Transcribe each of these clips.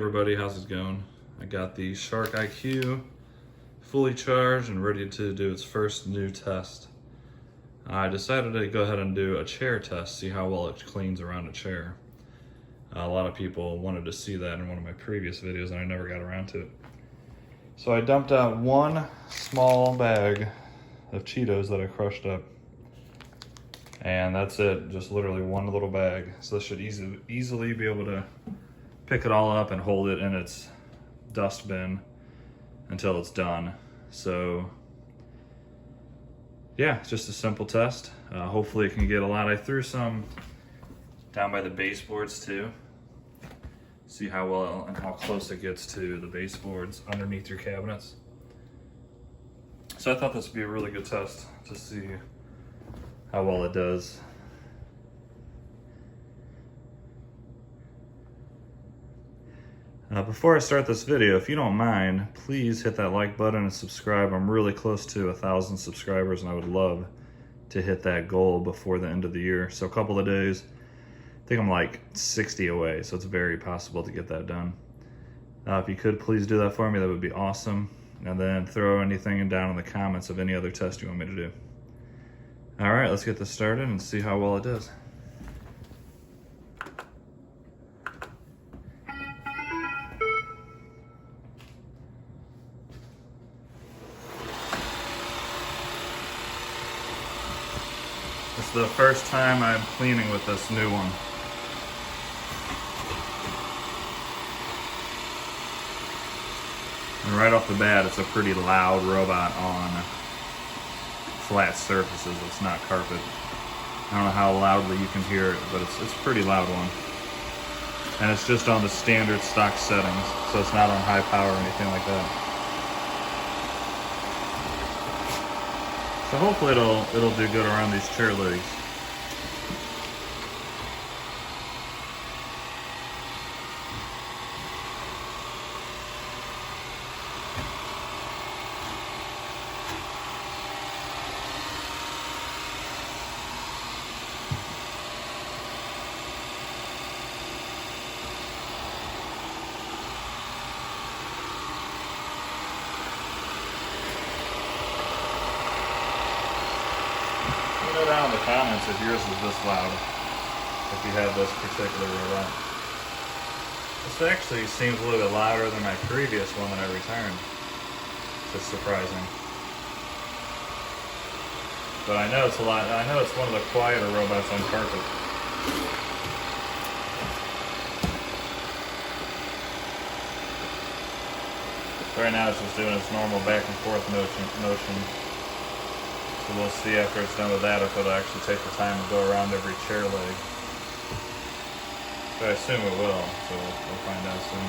everybody, how's it going? I got the Shark IQ fully charged and ready to do its first new test. I decided to go ahead and do a chair test, see how well it cleans around a chair. A lot of people wanted to see that in one of my previous videos and I never got around to it. So I dumped out one small bag of Cheetos that I crushed up. And that's it, just literally one little bag. So this should easily be able to pick it all up and hold it in its dust bin until it's done. So yeah, it's just a simple test. Hopefully it can get a lot. I threw some down by the baseboards too. See how well and how close it gets to the baseboards underneath your cabinets. So I thought this would be a really good test to see how well it does. Before I start this video, if you don't mind, please hit that like button and subscribe. I'm really close to 1,000 subscribers and I would love to hit that goal before the end of the year. So a couple of days, I think I'm like 60 away, so it's very possible to get that done. If you could please do that for me, that would be awesome. And then throw anything down in the comments of any other test you want me to do. All right, let's get this started and see how well it does. This is the first time I'm cleaning with this new one. And right off the bat, it's a pretty loud robot on flat surfaces. It's not carpet. I don't know how loudly you can hear it, but it's a pretty loud one. And it's just on the standard stock settings, so it's not on high power or anything like that. So hopefully it'll do good around these chair legs. Let me know down in the comments if yours is this loud, if you have this particular robot. This actually seems a little bit louder than my previous one that I returned. It's surprising. But I know it's a lot. I know it's one of the quieter robots on carpet. Right now it's just doing its normal back and forth motion. So we'll see after it's done with that if it'll actually take the time to go around every chair leg. But I assume it will, so we'll find out soon.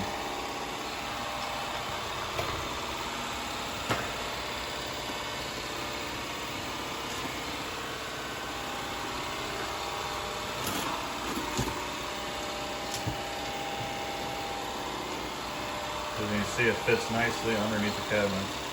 As you can see, it fits nicely underneath the cabinets.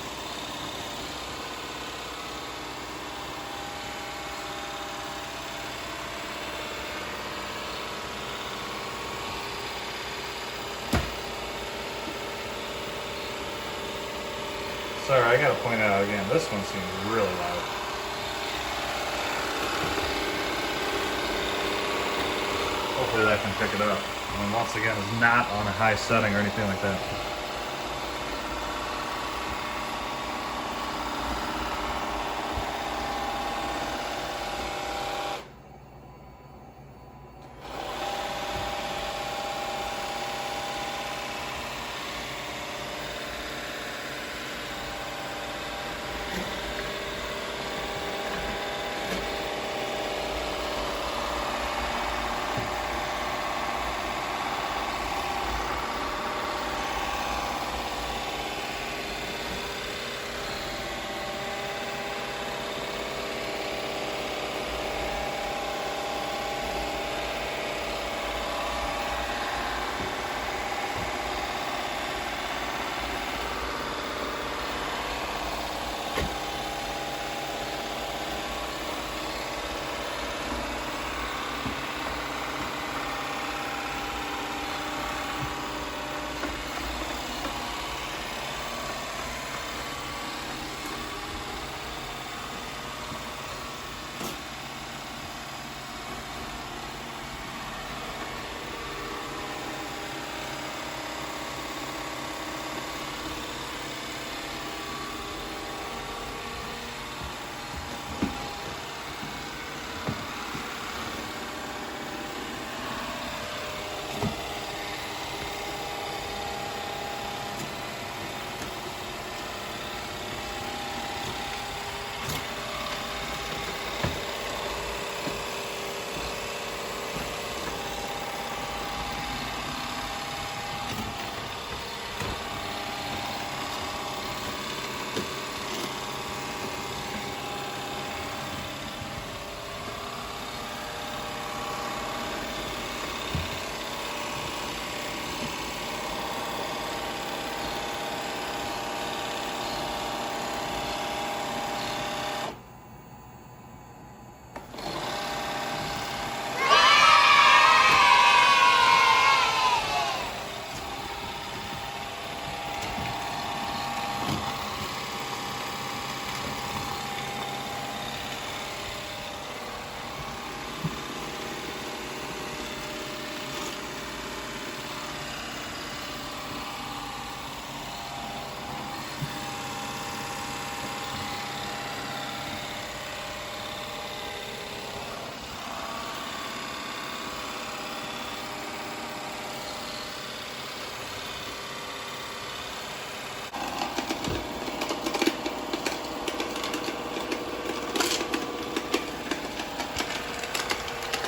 Sorry, I gotta point out again, this one seems really loud. Hopefully that can pick it up. And once again, it's not on a high setting or anything like that.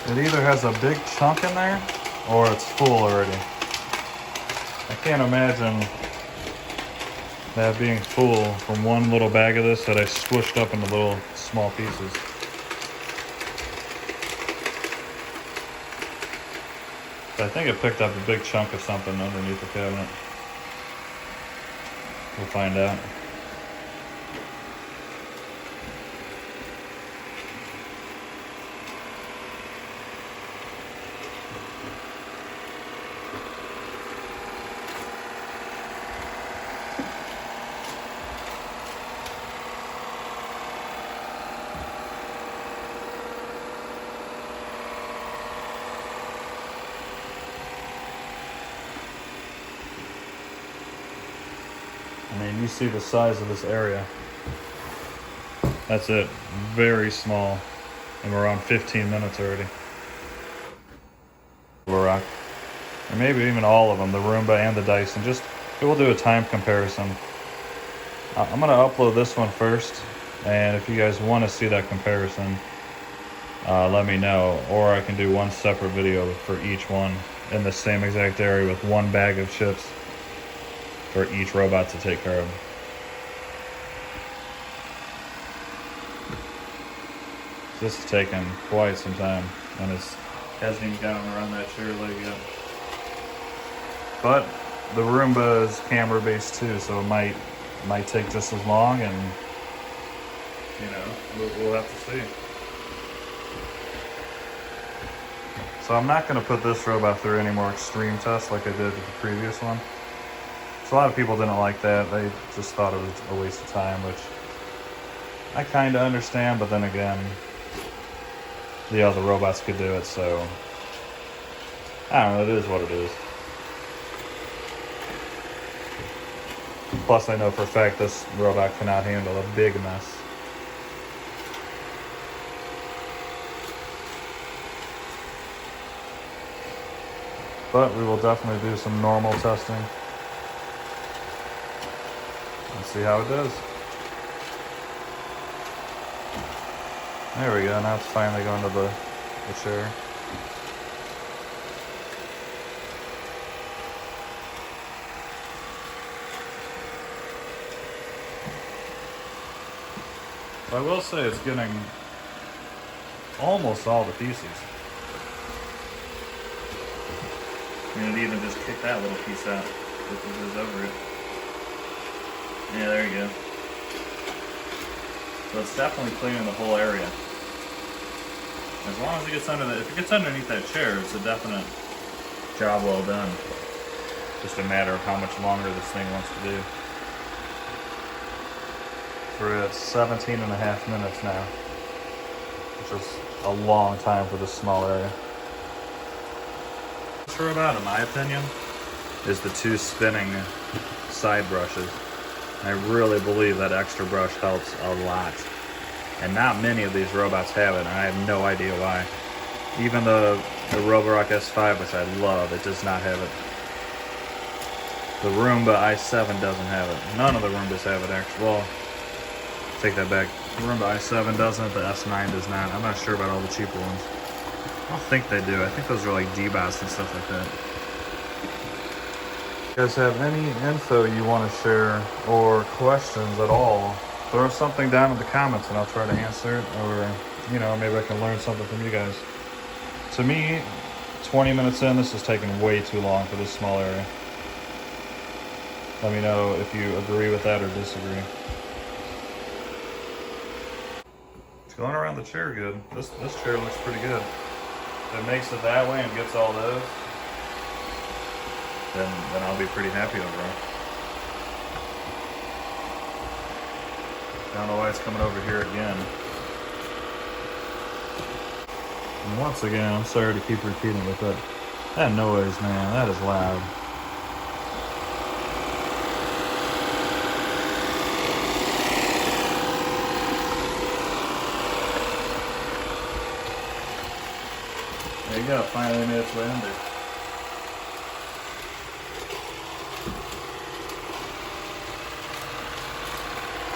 It either has a big chunk in there or it's full already. I can't imagine that being full from one little bag of this that I squished up into little small pieces. So I think it picked up a big chunk of something underneath the cabinet. We'll find out. I mean, you see the size of this area. That's it. Very small. And we're on 15 minutes already. Roborock. Or maybe even all of them, the Roomba and the Dyson. Just, we'll do a time comparison. I'm going to upload this one first. And if you guys want to see that comparison, let me know. Or I can do one separate video for each one in the same exact area with one bag of chips for each robot to take care of. This is taking quite some time, and it hasn't even gotten around that chair leg yet. But the Roomba is camera based too, so it might take just as long, and you know, we'll have to see. So I'm not going to put this robot through any more extreme tests like I did with the previous one. So a lot of people didn't like that. They just thought it was a waste of time, which I kind of understand, but then again, the other robots could do it, so I don't know, it is what it is. Plus I know for a fact this robot cannot handle a big mess. But we will definitely do some normal testing and see how it does. There we go, now it's finally going to the chair. I will say it's getting almost all the pieces. I mean, it even just kicked that little piece out if it goes over it. Yeah, there you go. So it's definitely cleaning the whole area. As long as it gets under if it gets underneath that chair, it's a definite job well done. Just a matter of how much longer this thing wants to do. We're at 17 and a half minutes now, which is a long time for this small area. This robot, in my opinion, is the two spinning side brushes. I really believe that extra brush helps a lot. And not many of these robots have it, and I have no idea why. Even the Roborock S5, which I love, it does not have it. The Roomba i7 doesn't have it. None of the Roombas have it, actually. Well, take that back. The Roomba i7 doesn't, the S9 does not. I'm not sure about all the cheaper ones. I don't think they do. I think those are like D-Bots and stuff like that. If you guys have any info you want to share or questions at all, throw something down in the comments and I'll try to answer it, or, you know, maybe I can learn something from you guys. To me, 20 minutes in, this is taking way too long for this small area. Let me know if you agree with that or disagree. It's going around the chair good. This chair looks pretty good. If it makes it that way and gets all those, then I'll be pretty happy overall. I don't know why it's coming over here again. And once again, I'm sorry to keep repeating it, but that noise, man, that is loud. There you go, finally made its way under.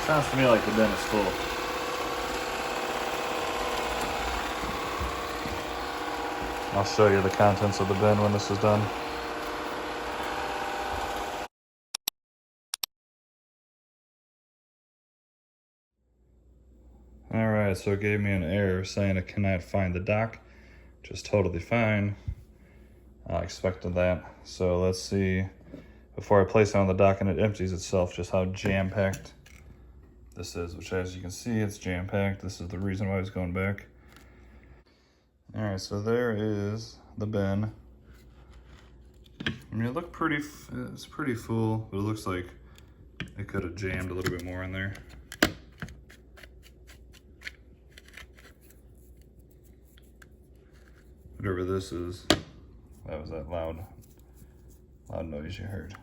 Sounds to me like the bin is full. I'll show you the contents of the bin when this is done. Alright, so it gave me an error saying it cannot find the dock, which is totally fine. I expected that. So let's see, before I place it on the dock and it empties itself, just how jam-packed this is, which as you can see, it's jam-packed. This is the reason why I was going back. Alright, so there is the bin. I mean, it looked pretty, it's pretty full, but it looks like it could have jammed a little bit more in there. Whatever this is, that was that loud noise you heard.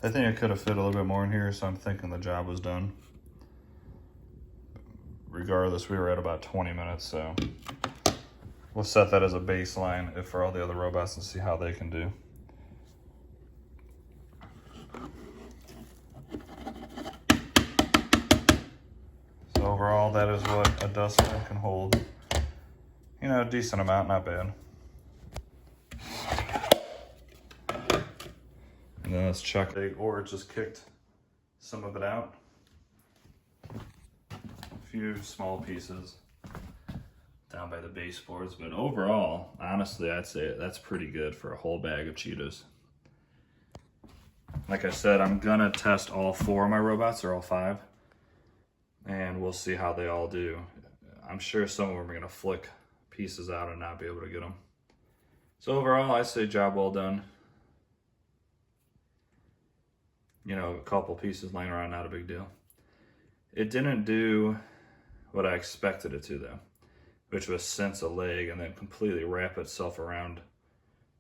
I think I could have fit a little bit more in here, so I'm thinking the job was done. Regardless, we were at about 20 minutes, so we'll set that as a baseline for all the other robots and see how they can do. So overall, that is what a dustbin can hold. You know, a decent amount, not bad. And then let's check, or it just kicked some of it out. A few small pieces down by the baseboards, but overall, honestly, I'd say that's pretty good for a whole bag of Cheetos. Like I said, I'm gonna test all 4 of my robots, or all 5, and we'll see how they all do. I'm sure some of them are gonna flick pieces out and not be able to get them. So overall, I say job well done. You know, a couple pieces laying around, not a big deal. It didn't do what I expected it to though, which was sense a leg and then completely wrap itself around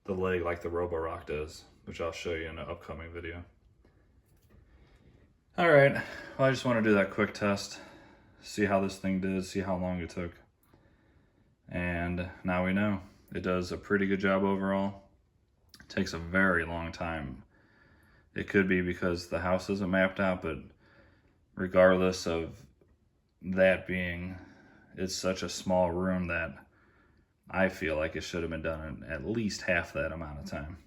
the leg like the Roborock does, which I'll show you in an upcoming video. All right, well, I just want to do that quick test, see how this thing did, see how long it took. And now we know. It does a pretty good job overall. It takes a very long time. It could be because the house isn't mapped out, but regardless of that being, it's such a small room that I feel like it should have been done in at least half that amount of time.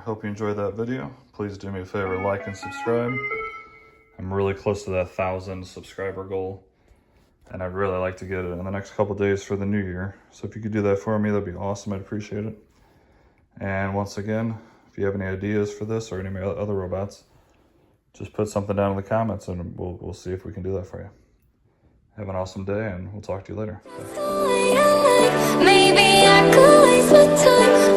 Hope you enjoyed that video. Please do me a favor, like and subscribe. I'm really close to that 1,000 subscriber goal, and I'd really like to get it in the next couple days for the new year. So if you could do that for me, that'd be awesome. I'd appreciate it. And once again, if you have any ideas for this or any other robots, just put something down in the comments and we'll see if we can do that for you. Have an awesome day, and we'll talk to you later. Bye. Maybe I could waste my time.